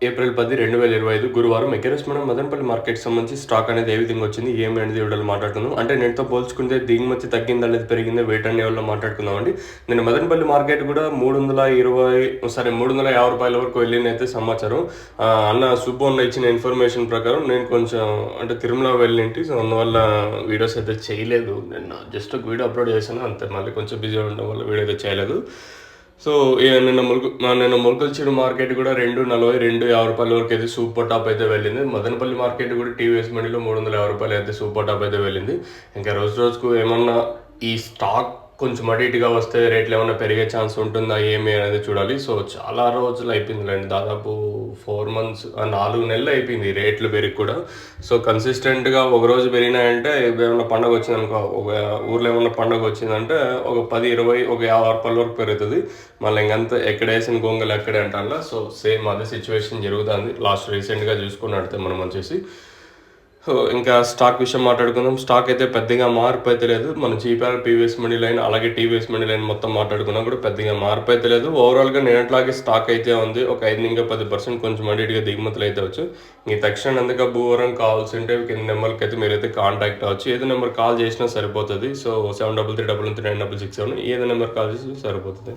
April 10, 2025 గురువారం ఈరోజు మనం మదనపల్లి మార్కెట్‌కి సంబంధించి స్టాక్ అనేది ఏ విధంగా వచ్చింది, ఏమి అనేది వీడియోలో మాట్లాడుకుందాం. అంటే నేటితో పోల్చుకుంటే దిగుమతి తగ్గిందా లేదా పెరిగిందా వెయిట్ అనే వాళ్ళలో మాట్లాడుకుందామండి. నేను మదనపల్లి మార్కెట్ కూడా రూ. 350 వరకు వెళ్ళిందైతే సమాచారం. అన్న సుబ్బు అన్న ఇచ్చిన ఇన్ఫర్మేషన్ ప్రకారం నేను కొంచెం అంటే తిరుమల వెళ్ళింటి. సో అందువల్ల వీడియోస్ అయితే చేయలేదు. నిన్న జస్ట్ ఒక వీడియో అప్లోడ్ చేశాను అంతే. మళ్ళీ కొంచెం బిజీ ఉండడం వల్ల వీడియో అయితే చేయలేదు. సో నిన్న ములకల్చెరు మార్కెట్ కూడా రూ. 240, రూ. 250 వరకు అయితే సూపర్ టాప్ అయితే వెళ్ళింది. మదనపల్లి మార్కెట్ కూడా టీవీఎస్ మండిలో రూ. 350 అయితే సూపర్ టాప్ అయితే వెళ్ళింది. ఇంకా రోజు రోజుకు ఏమన్నా ఈ స్టాక్ కొంచెం అటు ఇటుగా వస్తే రేట్లు ఏమన్నా పెరిగే ఛాన్స్ ఉంటుందా ఏమి అనేది చూడాలి. సో చాలా రోజులు అయిపోయిందిలేండి, దాదాపు 4 months 4 నెలలు అయిపోయింది రేట్లు పెరిగి కూడా. సో కన్సిస్టెంట్గా ఒక రోజు పెరిగినాయంటే ఏమైనా పండుగ వచ్చిందనుకో, ఒక ఊర్లో ఏమన్నా పండుగ వచ్చిందంటే ఒక 10, 20, ఒక రూ. 50 వరకు పెరుగుతుంది. మళ్ళీ ఇంకంతా ఎక్కడ వేసిన గొంగలు ఎక్కడే అంటారా. సో సేమ్ అదే సిచ్యువేషన్ జరుగుతుంది లాస్ట్ రీసెంట్గా చూసుకున్నట్టే మనం వచ్చేసి. సో ఇంకా స్టాక్ విషయం మాట్లాడుకుందాం. స్టాక్ అయితే పెద్దగా మార్పు అయితే లేదు. మనం జీపీఆర్, పీవీఎస్ మనీ లైన్, అలాగే టీవీఎస్ మనీ లైన్ మొత్తం మాట్లాడుకున్నా కూడా పెద్దగా మార్పు అయితే లేదు. ఓవరాల్గా నిన్నట్లాగే స్టాక్ అయితే ఉంది. ఒక 5-10% కొంచెం అడిటిగా దిగుమతులు అయితే వచ్చు. ఈ తక్షణ ఎందుకు భూవరం కావాల్సి ఉంటే కింద నెంబర్కి అయితే మీరైతే కాంటాక్ట్ అవ్వచ్చు. ఏదో నెంబర్ కాల్ చేసినా సరిపోతుంది. సో 73313966 ఏదో నెంబర్ కాల్ చేసి సరిపోతుంది.